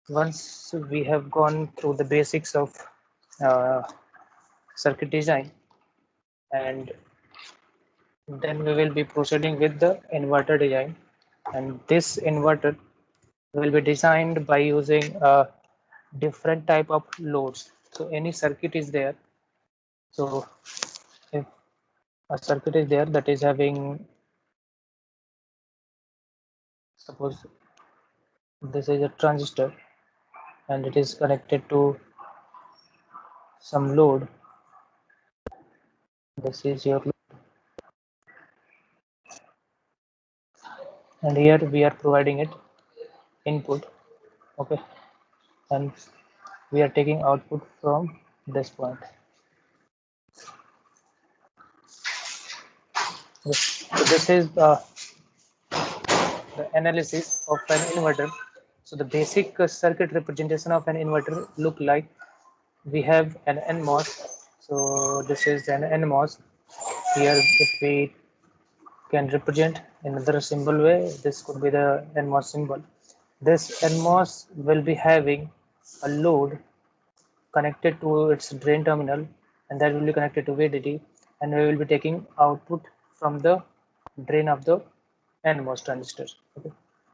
Once we have gone through the basics of uh, circuit design, and then we will be proceeding with the inverter design, and this inverter will be designed by using a different type of loads. So any circuit is there. So if a circuit is there that is having, suppose this is a transistor and it is connected to some load. This is your load, and here we are providing it input. Okay, and we are taking output from this point. So this is the analysis of an inverter. So the basic circuit representation of an inverter look like we have an NMOS. So this is an NMOS. Here, if we can represent in another symbol way, this could be the NMOS symbol. This NMOS will be having a load connected to its drain terminal, and that will be connected to VDD, and we will be taking output from the drain of the NMOS transistor. Okay,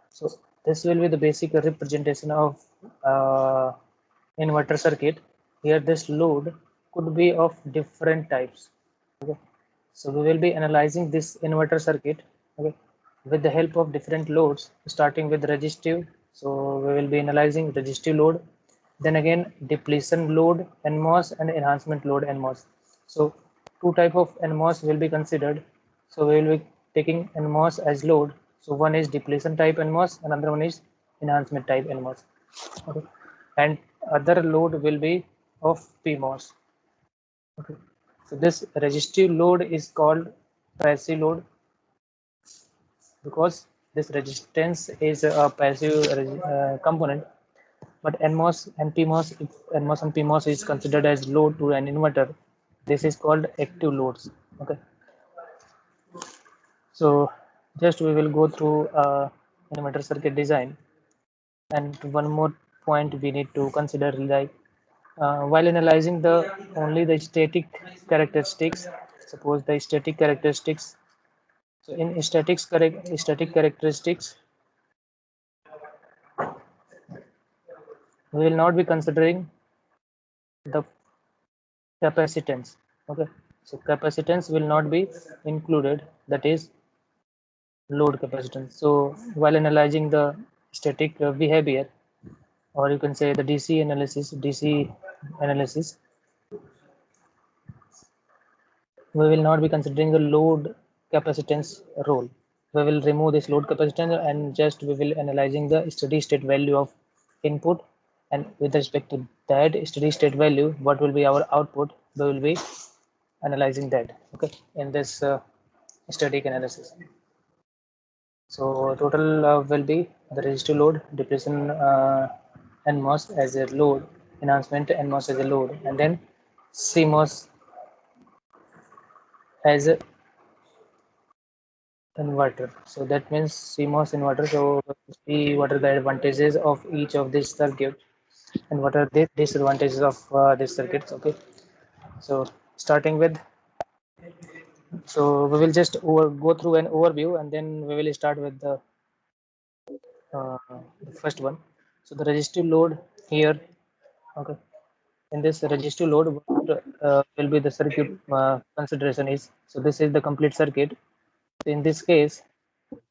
so this will be the basic representation of inverter circuit. Here this load could be of different types. Okay, so we will be analyzing this inverter circuit, okay, with the help of different loads, starting with resistive. So we will be analyzing resistive load, then again depletion load NMOS and enhancement load NMOS. So two type of NMOS will be considered. So we will be taking NMOS as load. So one is depletion type NMOS, another one is enhancement type NMOS. Okay, and other load will be of PMOS. Okay, so this resistive load is called passive load because this resistance is a passive component. But NMOS and PMOS, if NMOS and PMOS is considered as load to an inverter, this is called active loads. Okay, so just we will go through inverter circuit design, and one more point we need to consider, like while analyzing only the static characteristics. Suppose the static characteristics. So in static characteristics, we will not be considering the capacitance. Okay, so capacitance will not be included, that is load capacitance. So while analyzing the static behavior, or you can say the DC analysis, we will not be considering the load capacitance role. We will remove this load capacitance and just we will analyzing the steady state value of input, and with respect to that steady state value, what will be our output, we will be analyzing that. Okay, in this static analysis. So total will be the resistive load, depletion NMOS as a load, enhancement NMOS as a load, and then CMOS as a inverter. So that means CMOS inverter. So see what are the advantages of each of these circuit and what are the disadvantages of these circuits. Okay, so starting with, so we will just go through an overview and then we will start with uh, the first one. So the resistive load here. Okay, in this resistive load, what will be the circuit consideration is, so this is the complete circuit. In this case,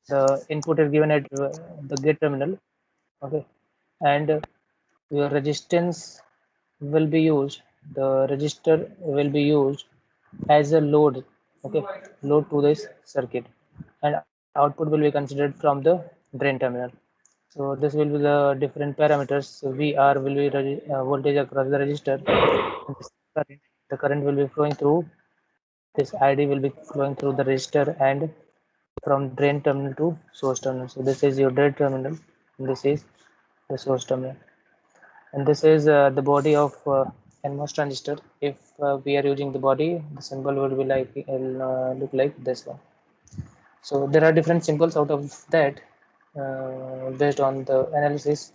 the input is given at the gate terminal. Okay, and your resistance will be used, the resistor will be used as a load. Okay, load to this circuit, and output will be considered from the drain terminal. So this will be the different parameters. So VR will be voltage across the resistor, and this current, the current will be flowing through, this ID will be flowing through the resistor and from drain terminal to source terminal. So this is your drain terminal, and this is the source terminal, and this is the body of NMOS transistor. If we are using the body, the symbol will be like look like this one. So there are different symbols out of that based on the analysis.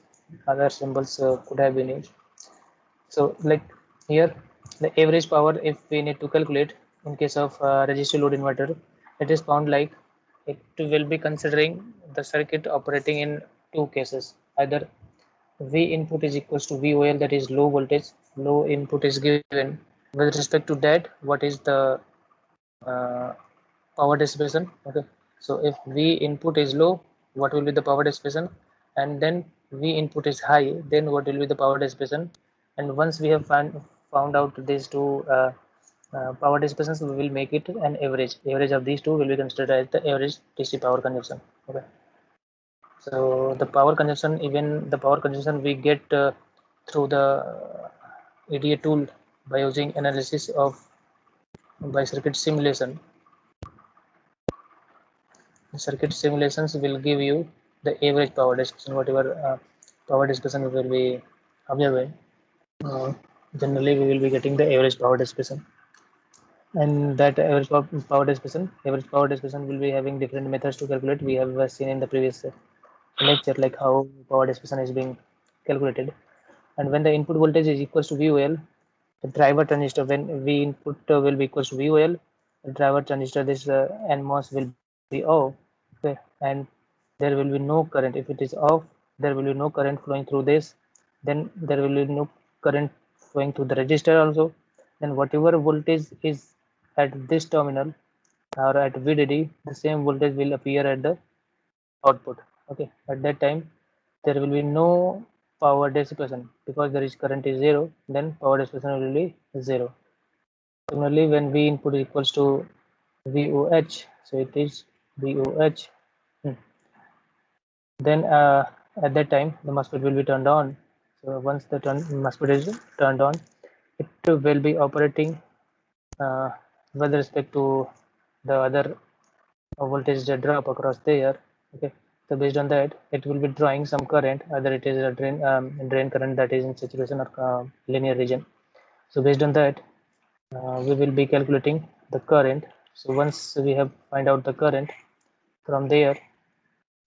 other symbols could have been used. So like here, the average power, if we need to calculate in case of resistive load inverter, it is found like it will be considering the circuit operating in two cases. Either V input is equals to VOL, that is low voltage, low input is given. With respect to that, what is the uh, power dissipation? Okay, so if V input is low, what will be the power dissipation? And then V input is high, then what will be the power dissipation? And once we have found out these two power dissipations, we will make it an average. Average of these two will be considered as the average DC power consumption. Okay. So the power consumption, even the power consumption we get through the EDA tool by using analysis of by circuit simulation. Circuit simulations will give you the average power dissipation, whatever power dissipation we will be observing. Generally, we will be getting the average power dissipation, and that average power dissipation will be having different methods to calculate. We have seen in the previous lecture, like how power dissipation is being calculated. And when the input voltage is equals to VOL, the driver transistor, when V input will be equals to VOL, the driver transistor, this NMOS will be off, okay, and there will be no current. If it is off, there will be no current flowing through this, then there will be no current flowing through the resistor also. Then whatever voltage is at this terminal or at VDD, the same voltage will appear at the output. Okay, at that time there will be no power dissipation because there is current is zero, then power dissipation will be zero. Similarly, when V input is equals to VOH, so it is VOH, then at that time the MOSFET will be turned on. So once the MOSFET is turned on, it will be operating uh, with respect to the other voltage drop across there. Okay, so based on that, it will be drawing some current, either it is a drain current that is in saturation or linear region. So based on that, we will be calculating the current. So once we have find out the current, from there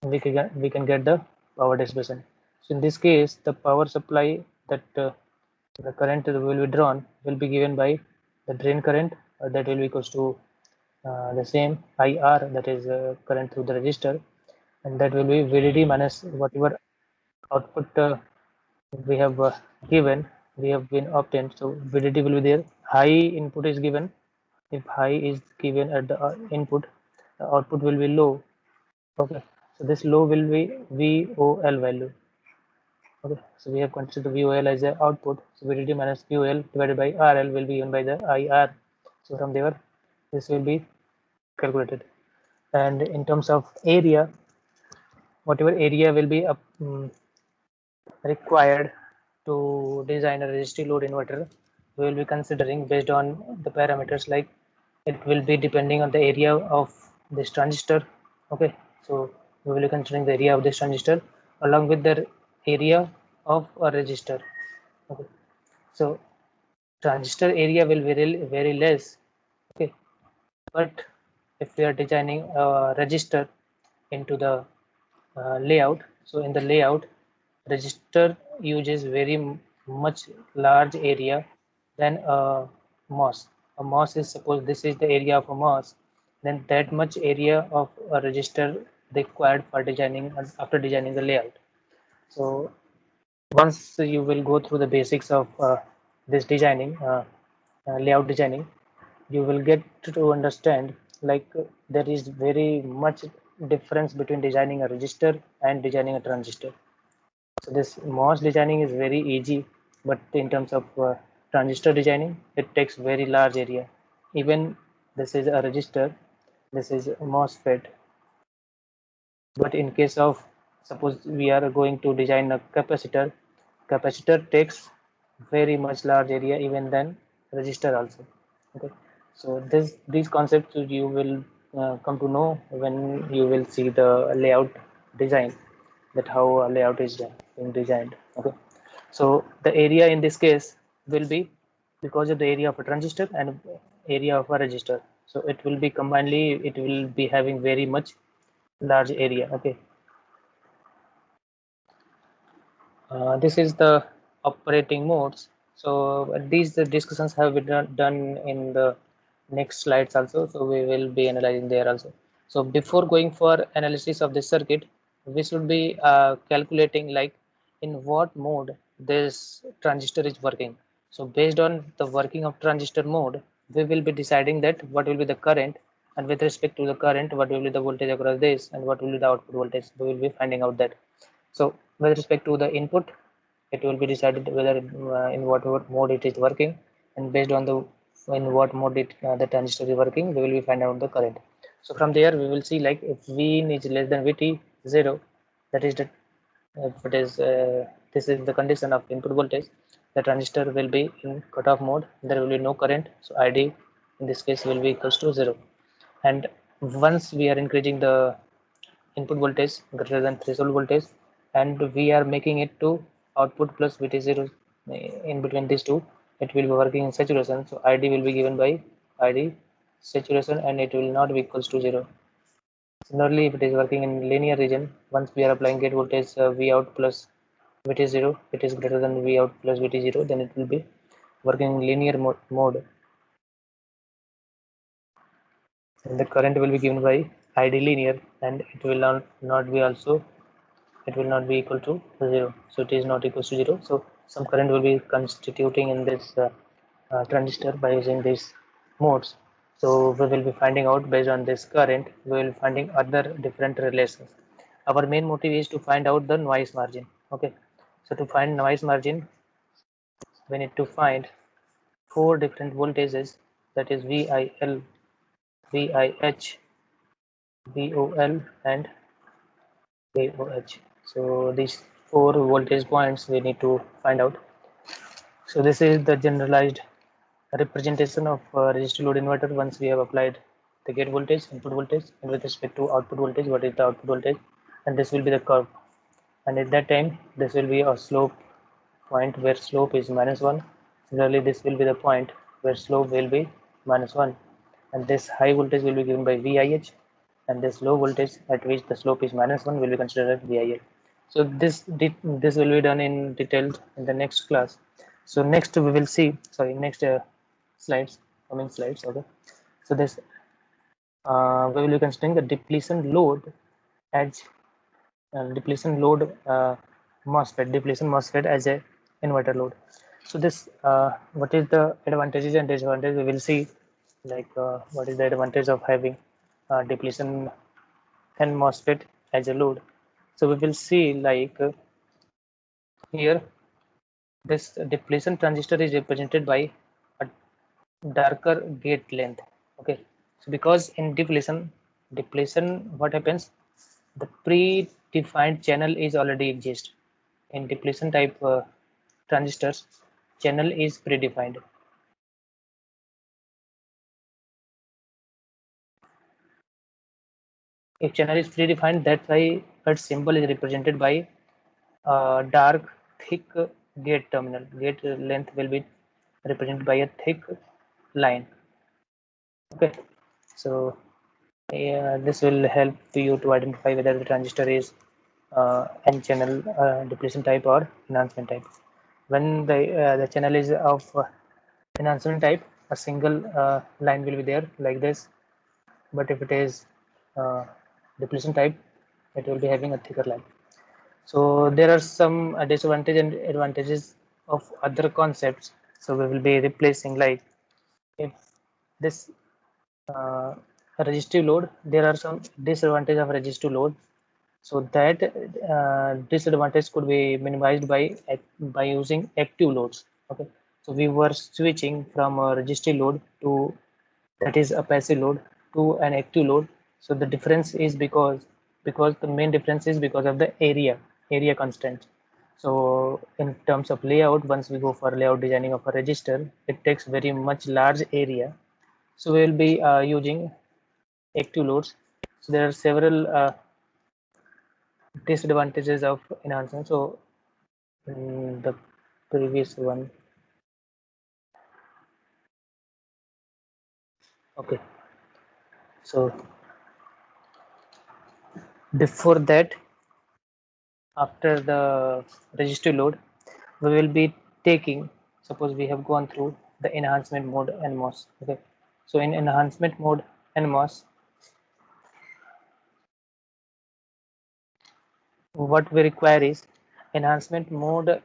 we can get the power dissipation. So in this case, the power supply that the current that will be drawn will be given by the drain current, that will be equals to the same IR, that is current through the resistor, and that will be VDD minus whatever output we have given, we have been obtained. So VDD will be there. High input is given. If high is given at the input, the output will be low. Okay, so this low will be VOL value. Okay, so we have considered VOL as the output. So VDD minus VOL divided by RL will be given by the IR. So from there, this will be calculated. And in terms of area, whatever area will be required to design a resistive load inverter, we will be considering based on the parameters, like it will be depending on the area of this transistor. Okay, so we will be considering the area of this transistor along with the area of a resistor. Okay, so transistor area will very less. Okay, but if we are designing a resistor into the layout, so in the layout, resistor uses very much large area than a MOS. A MOS is, suppose this is the area of a MOS, then that much area of a resistor required for designing, after designing the layout. So once you will go through the basics of this designing, layout designing, you will get to understand, like there is very much difference between designing a resistor and designing a transistor. So this MOS designing is very easy, but in terms of transistor designing, it takes very large area. Even this is a resistor, this is a MOSFET, but in case of, suppose we are going to design a capacitor, capacitor takes very much large area even than resistor also. Okay, so these concepts you will come to know when you will see the layout design, that how a layout is being designed. Okay, so the area in this case will be because of the area of a transistor and area of a resistor, so it will be combinedly, it will be having very much large area. Okay, This is the operating modes. So these discussions have been done in the next slides also. So we will be analyzing there also. So before going for analysis of this circuit, we should be calculating like in what mode this transistor is working. So based on the working of transistor mode, we will be deciding that what will be the current, and with respect to the current, what will be the voltage across this, and what will be the output voltage. We will be finding out that. So with respect to the input, it will be decided whether in what mode it is working, and based on the in what mode the transistor is working, we will be find out the current. So from there we will see like if Vin is less than Vt 0, that is the if it is this is the condition of input voltage, the transistor will be in cutoff mode, there will be no current, so Id in this case will be equals to 0. And once we are increasing the input voltage greater than threshold voltage, and we are making it to output plus Vt0 in between these two, it will be working in saturation, so Id will be given by Id saturation, and it will not be equals to 0. Similarly, if it is working in linear region, once we are applying gate voltage V out plus Vt0, it is greater than V out plus Vt0, then it will be working in linear mode, and the current will be given by Id linear, and it will not be also, it will not be equal to 0. So it is not equal to 0. So some current will be constituting in this transistor by using these modes. So we will be finding out based on this current, we will be finding other different relations. Our main motive is to find out the noise margin. Okay. So to find noise margin, we need to find four different voltages, that is VIL, VIH, VOL, and VOH. So these four voltage points we need to find out. So this is the generalized representation of resistive load inverter once we have applied the gate voltage, input voltage, and with respect to output voltage, what is the output voltage, and this will be the curve. And at that time, this will be a slope point where slope is -1. Similarly, this will be the point where slope will be -1. And this high voltage will be given by VIH, and this low voltage at which the slope is -1 will be considered as VIL. So this will be done in detail in the next class. So next we will see, sorry, next slides, coming slides. Okay. So this we will be considering the depletion load as depletion load depletion MOSFET as a inverter load. So this what is the advantages and disadvantages, we will see, like what is the advantage of having depletion and MOSFET as a load. So we will see like here this depletion transistor is represented by a darker gate length. Okay. So because in depletion what happens, the predefined channel is already exist. In depletion type transistors, channel is predefined. If channel is predefined, that's why its symbol is represented by dark thick gate terminal. Gate length will be represented by a thick line. Okay. So yeah, this will help you to identify whether the transistor is N channel depletion type or enhancement type. When the channel is of enhancement type, a single line will be there like this. But if it is depletion type, it will be having a thicker line. So there are some disadvantages and advantages of other concepts. So we will be replacing, like if this uh, resistive load, there are some disadvantages of resistive load. So that disadvantage could be minimized by using active loads. Okay. So we were switching from a resistive load to, that is a passive load, to an active load. So the difference is because the main difference is because of the area constraint. So in terms of layout, once we go for layout designing of a register, it takes very much large area. So we will be using active loads. So there are several disadvantages of enhancement. So the previous one. Okay. So before that, after the register load, we will be taking, suppose we have gone through the enhancement mode NMOS. Okay, so in enhancement mode NMOS, what we require is enhancement mode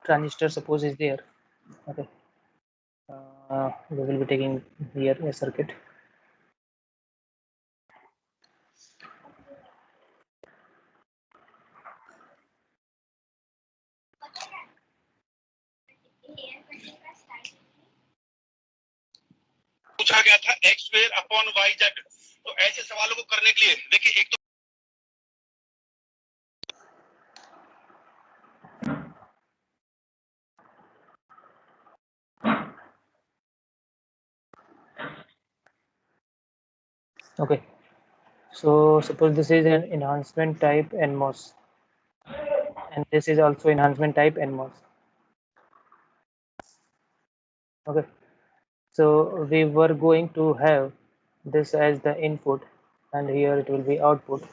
transistor, suppose is there. Okay, we will be taking here a circuit. पूछा गया था x square upon y z, तो ऐसे सवालों को करने के लिए देखिए एक तो Okay, so suppose this is an enhancement type NMOS, and this is also enhancement type NMOS. Okay, so we were going to have this as the input, and here it will be output.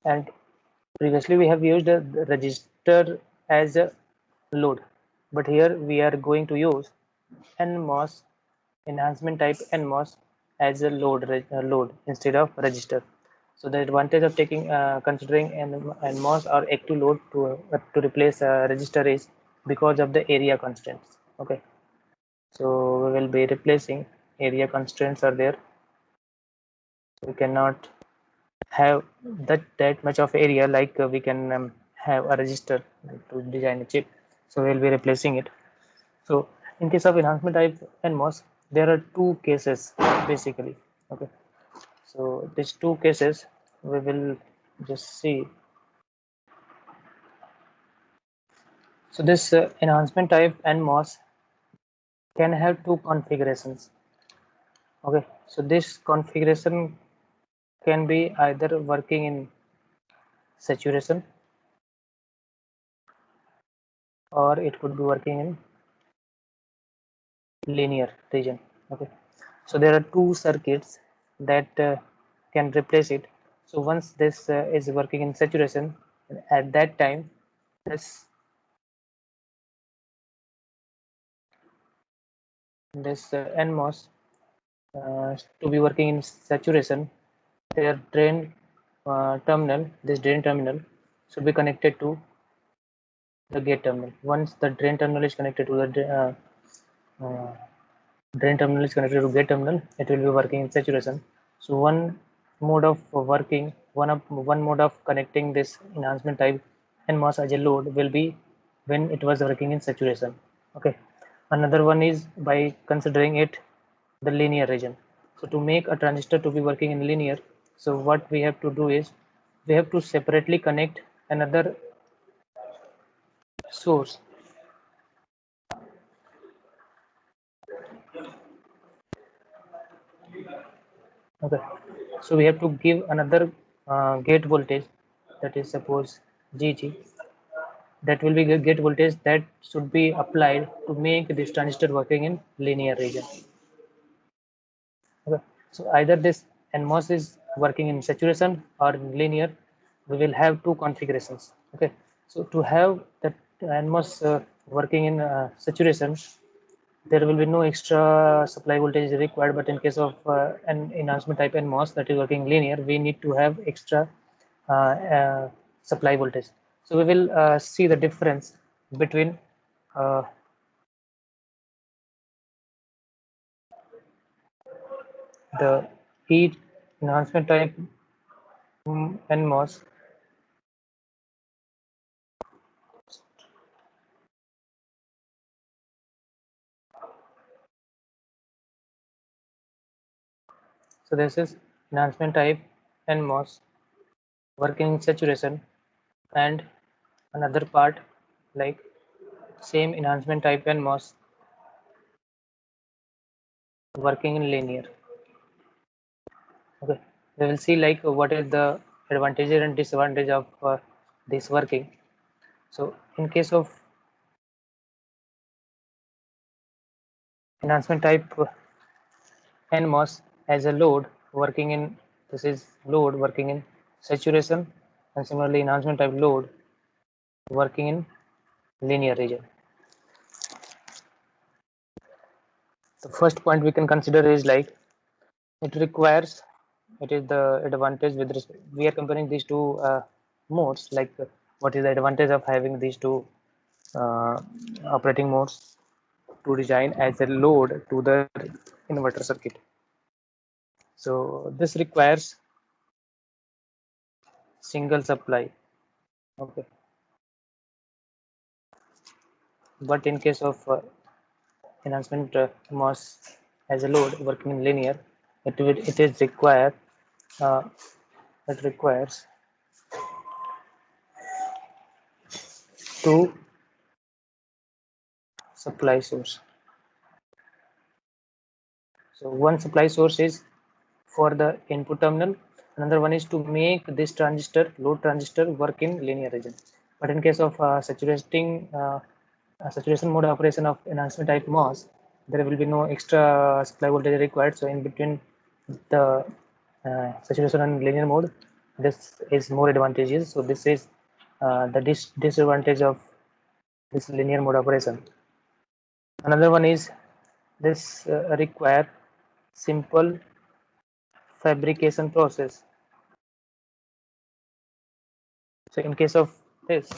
And previously we have used the register as a load, but here we are going to use NMOS, enhancement type NMOS, as a load instead of register. So the advantage of taking considering NMOS or active load to replace register is because of the area constraints. Okay, so we will be replacing area constraints are there. So we cannot have that much of area like we can have a register to design a chip. So we'll be replacing it. So in case of enhancement type NMOS, there are two cases basically. Okay, so these two cases we will just see. So this enhancement type NMOS can have two configurations. Okay, so this configuration can be either working in saturation or it could be working in linear region. Okay, so there are two circuits that can replace it. So once this is working in saturation, at that time this NMOS to be working in saturation, their drain terminal, this drain terminal should be connected to the gate terminal. Once the drain terminal is connected to the uh, drain terminal is connected to gate terminal, it will be working in saturation. So one mode of working, one mode of connecting this enhancement type NMOS as a load will be when it was working in saturation. Okay. Another one is by considering it the linear region. So to make a transistor to be working in linear, so what we have to do is we have to separately connect another source. Okay, so we have to give another gate voltage, that is suppose GG, that will be gate voltage that should be applied to make this transistor working in linear region. Okay, so either this NMOS is working in saturation or in linear, we will have two configurations. Okay, so to have that NMOS working in saturation, there will be no extra supply voltage required, but in case of an enhancement type NMOS that is working linear, we need to have extra supply voltage. So we will see the difference between uh, the heat enhancement type NMOS. So this is enhancement type NMOS working in saturation, and another part like same enhancement type NMOS working in linear. Okay, we will see like what is the advantages and disadvantage of this working. So in case of enhancement type NMOS as a load working in, this is load working in saturation, and similarly enhancement type load working in linear region. The first point we can consider is like it requires, it is the advantage with respect, we are comparing these two modes, like what is the advantage of having these two operating modes to design as a load to the inverter circuit. So this requires single supply, okay, but in case of enhancement MOS as a load working in linear, it is required uh, it requires two supply source. So one supply source is for the input terminal, another one is to make this transistor, load transistor, work in linear region. But in case of saturation mode operation of enhancement type MOS, there will be no extra supply voltage required. So in between the saturation and linear mode, this is more advantageous. So this is the disadvantage of this linear mode operation. Another one is this require simple fabrication process. So in case of this,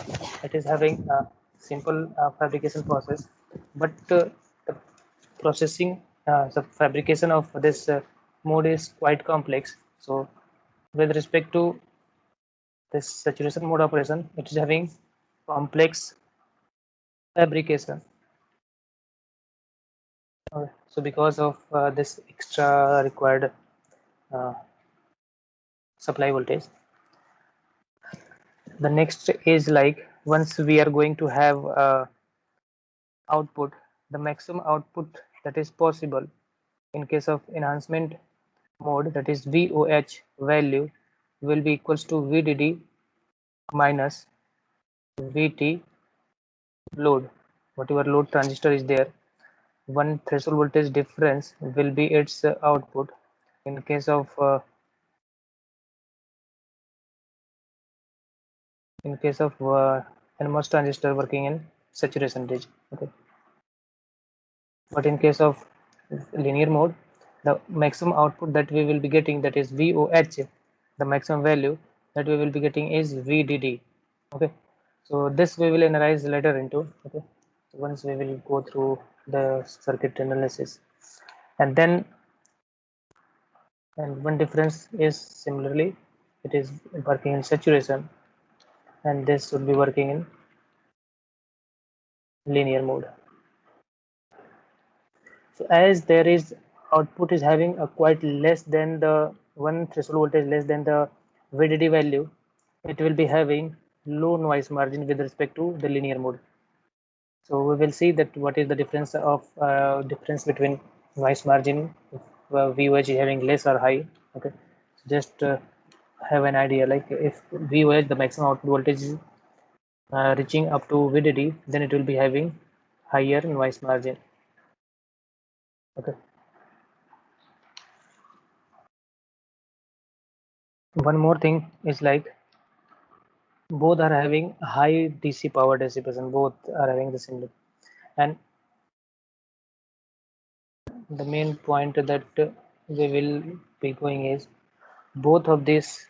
it is having a simple fabrication process, but the processing, the fabrication of this mode is quite complex. So with respect to this saturation mode operation, it is having complex fabrication. So because of this extra required uh, supply voltage, the next is like once we are going to have output, the maximum output that is possible in case of enhancement mode, that is VOH value, will be equals to VDD minus VT load, whatever load transistor is there. One threshold voltage difference will be its output. In case of NMOS transistor working in saturation range, okay. But in case of linear mode, the maximum output that we will be getting, that is VOH, the maximum value that we will be getting is VDD, okay. So this we will analyze later into, okay, once we will go through the circuit analysis. And then, and one difference is similarly it is working in saturation and this would be working in linear mode. So as there is output is having a quite less than the one threshold voltage less than the VDD value, it will be having low noise margin with respect to the linear mode. So we will see that what is the difference of difference between noise margin if VOH is having less or high. Okay, so just have an idea, like if VOH, the maximum output voltage is reaching up to VDD, then it will be having higher noise margin. Okay. One more thing is like both are having high DC power dissipation, both are having the same. And the main point that we will be going is both of these,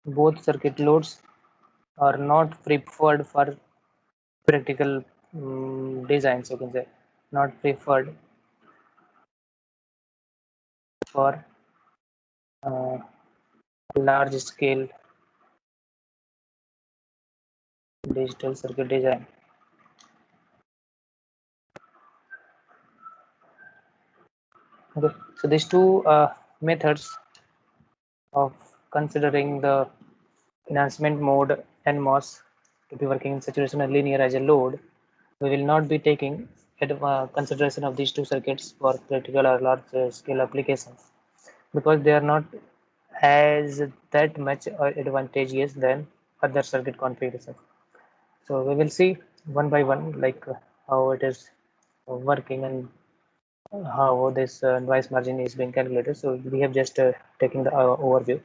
both circuit loads are not preferred for practical designs, you can say, not preferred for uh, large scale digital circuit design. Okay, so these two methods of considering the enhancement mode NMOS to be working in saturation and linear as a load, we will not be taking consideration of these two circuits for practical or large scale applications because they are not as that much advantageous than other circuit configurations. So we will see one by one like how it is working and how this noise margin is being calculated. So we have just taken the overview.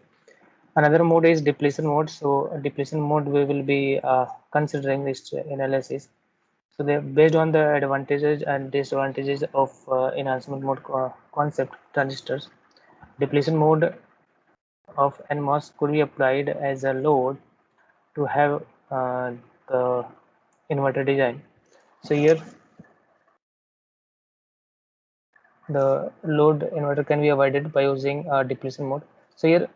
Another mode is depletion mode. So depletion mode we will be considering this analysis. So they based on the advantages and disadvantages of enhancement mode concept transistors. Depletion mode of NMOS could be applied as a load to have the inverter design. So here the load inverter can be avoided by using depletion mode. So here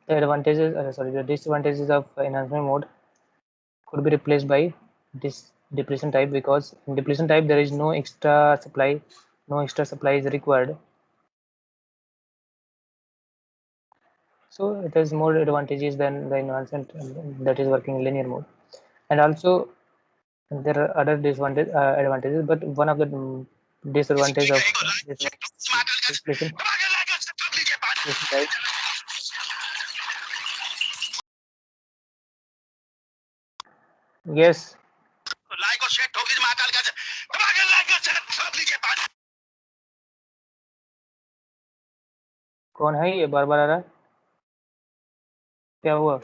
the advantages, the disadvantages of enhancement mode could be replaced by this depletion type, because in depletion type there is no extra supply, is required. So it has more advantages than the enhancement that is working in linear mode. And also there are other advantages, but one of the disadvantage of this depletion type. Yes. Like और share ठोक दीजिए महाकाल का दबा के like और share ठोक लीजिए। कौन है ये बार बार आ रहा है? क्या हुआ?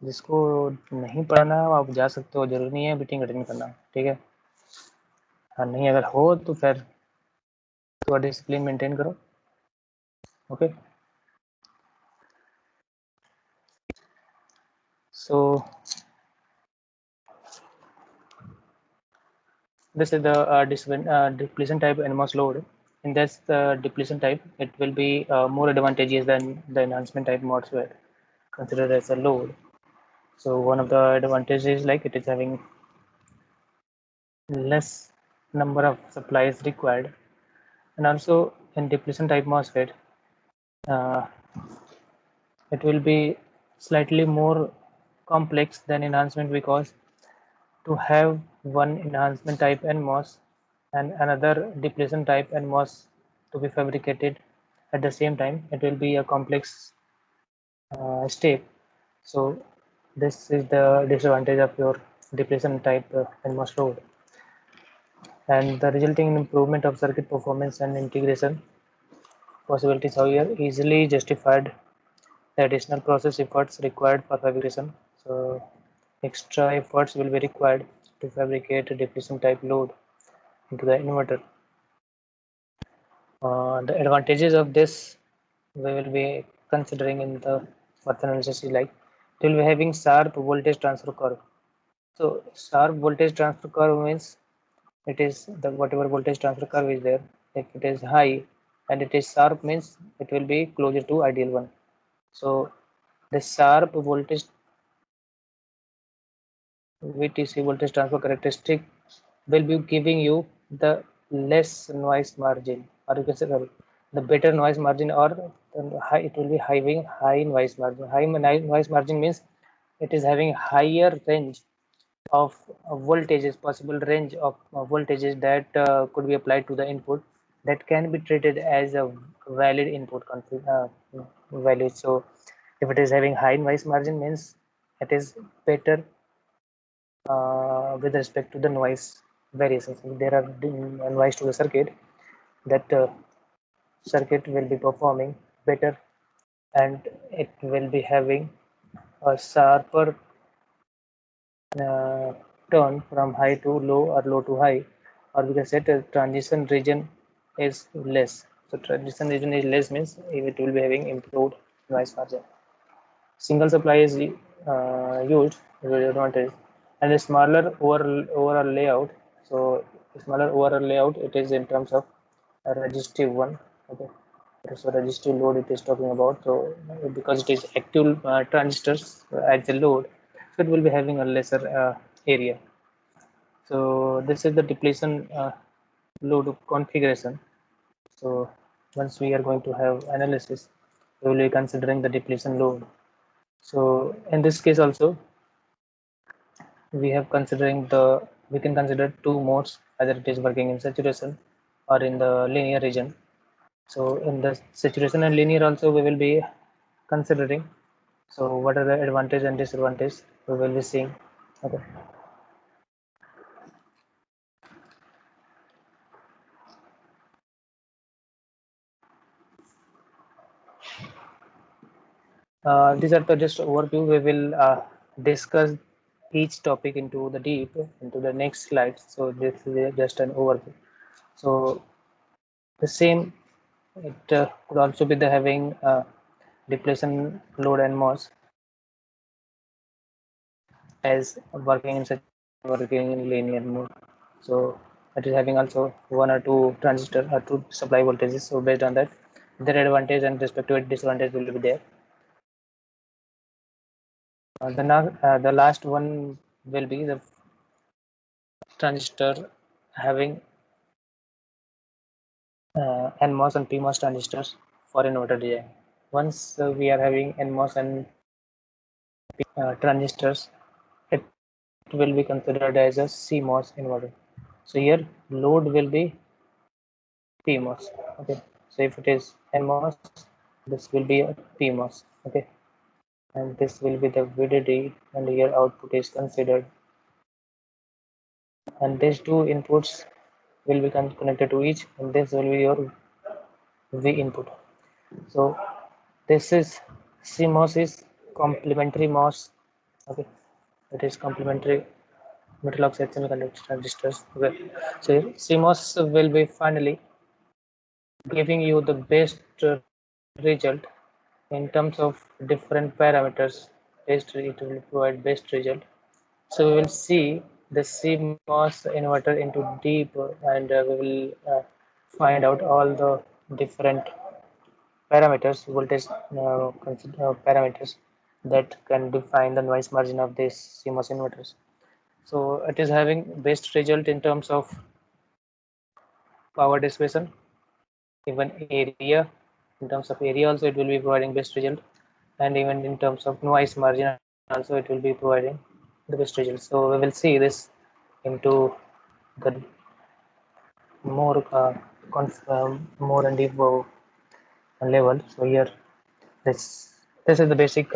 जिसको नहीं पढ़ना है आप जा सकते हो, जरूरी नहीं है मीटिंग अटेंड करना, ठीक है। हाँ, नहीं अगर हो तो फिर थोड़ा डिसिप्लिन मेंटेन करो, okay. So this is the depletion type NMOS load. In this depletion type, it will be more advantageous than the enhancement type MOSFET considered as a load. So one of the advantages is like it is having less number of supplies required, and also in depletion type MOSFET, uh, it will be slightly more complex than enhancement, because to have one enhancement type NMOS and another depletion type NMOS to be fabricated at the same time, it will be a complex step. So this is the disadvantage of your depletion type NMOS load, and the resulting improvement of circuit performance and integration possibilities are here easily justified the additional process efforts required for fabrication. So extra efforts will be required to fabricate a depletion type load into the inverter. The advantages of this we will be considering in the further analysis is like it will be having sharp voltage transfer curve. So sharp voltage transfer curve means it is the whatever voltage transfer curve is there, if it is high and it is sharp means it will be closer to ideal one. So the sharp voltage VTC voltage transfer characteristic will be giving you the less noise margin, or you can say the better noise margin, or high, it will be having high noise margin. High noise margin means it is having higher range of voltages, possible range of voltages that could be applied to the input, that can be treated as a valid input value. So if it is having high noise margin means it is better with respect to the noise variations. There are noise to the circuit, that circuit will be performing better, and it will be having a sharper turn from high to low or low to high, or we can say the transition region is less. So transition region is less means it will be having improved noise margin. Single supply is used advantage, and a smaller overall layout. So smaller overall layout, it is in terms of a resistive one. Okay, so resistive load it is talking about. So because it is active transistors as a load, so it will be having a lesser area. So this is the depletion load configuration. So once we are going to have analysis, we will be considering the depletion load. So in this case also, we can consider two modes, either it is working in saturation or in the linear region. So in the saturation and linear also we will be considering. So what are the advantage and disadvantage we will be seeing. Okay. These are the just overview. We will discuss each topic into the deep into the next slide. So this is just an overview. So the same, it could also be the having depletion load and mass as working in such working in linear mode. So it is having also one or two transistor or two supply voltages. So based on that, their advantage and respective disadvantage will be there. The last one will be the transistor having NMOS and PMOS transistors for inverter design. Once we are having NMOS and transistors, it will be considered as a CMOS inverter. So here load will be PMOS. Okay. So if it is NMOS, this will be a PMOS. Okay. And this will be the VDD, and here output is considered. And these two inputs will be connected to each, and this will be your V input. So this is CMOS is complementary MOS. Okay, it is complementary metal oxide semiconductor transistors. Okay, so CMOS will be finally giving you the best result in terms of different parameters. Best it will provide best result. So we will see the CMOS inverter into deep, and we will find out all the different parameters, voltage parameters that can define the noise margin of these CMOS inverters. So it is having best result in terms of power dissipation, even area. In terms of area also it will be providing best result, and even in terms of noise margin also it will be providing the best result. So we will see this into the more more and deep level. So here this is the basic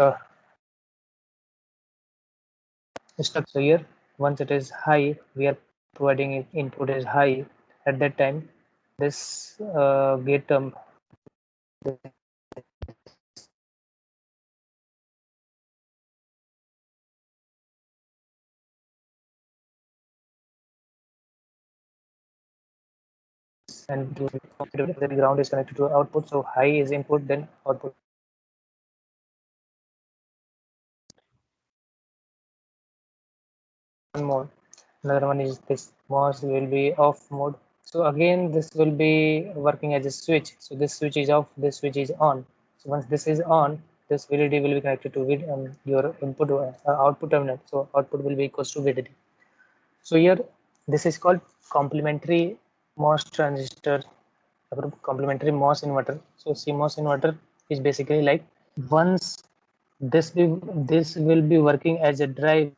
structure. So here once it is high, we are providing it input is high. At that time, this gate and the ground is connected to output. So high is input, then output mode. Another one is this MOS will be off mode. So again, this will be working as a switch. So this switch is off, this switch is on. So once this is on, this VDD will be connected to your input output terminal. So output will be equals to VDD. So here, this is called complementary MOS transistor, complementary MOS inverter. So CMOS inverter is basically like once this will be working as a drive.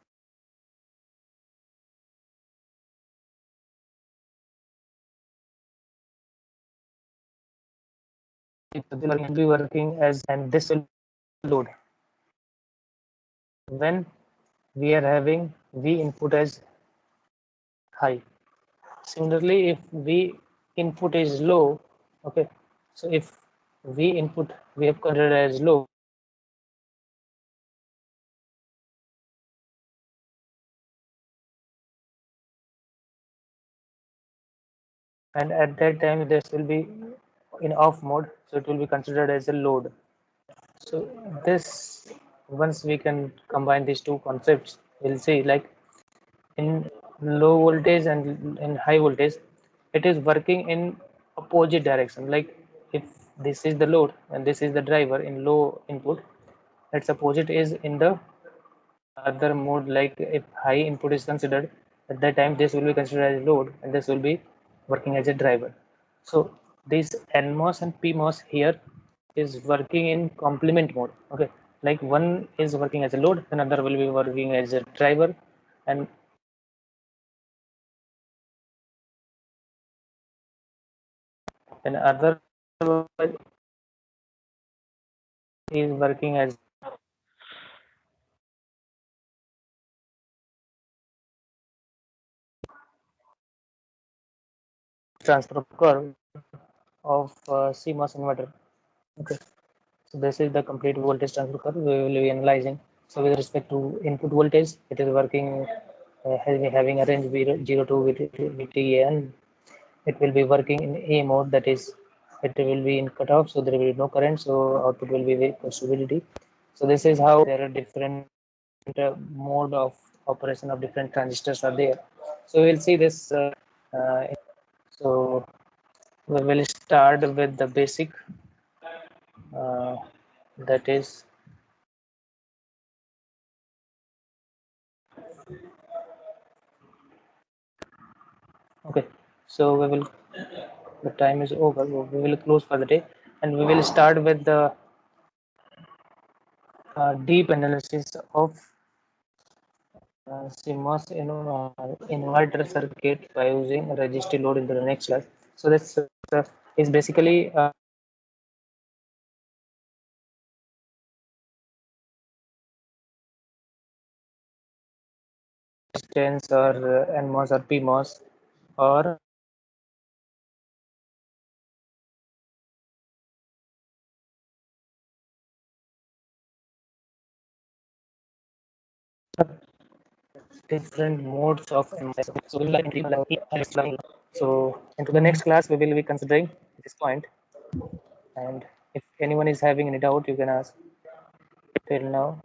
It will be working as, and this will load when we are having V input as high. Similarly, if V input is low, okay, so if V input we have considered as low, and at that time this will be in off mode, so it will be considered as a load. So this, once we can combine these two concepts, we'll see like in low voltage and in high voltage, it is working in opposite direction. Like if this is the load and this is the driver in low input, its opposite is in the other mode. Like if high input is considered, at that time this will be considered as load and this will be working as a driver. So this NMOS and PMOS here is working in complement mode. Okay, like one is working as a load, another will be working as a driver, and other is working as transfer curve of CMOS inverter. Okay, so this is the complete voltage transfer curve we will be analyzing. So with respect to input voltage, it is working having a range 0 to VT, and it will be working in A mode, that is it will be in cutoff, so there will be no current, so output will be very possibility. So this is how there are different mode of operation of different transistors are there. So we'll see this. So we will start with the basic, that is okay. So we will, the time is over, we will close for the day, and we will start with the deep analysis of CMOS inverter circuit by using a resistive load in the next class. So this is basically resistance or NMOS or PMOS or different modes of NMOS. So we will so into the next class we will be considering this point, and if anyone is having any doubt, you can ask till now.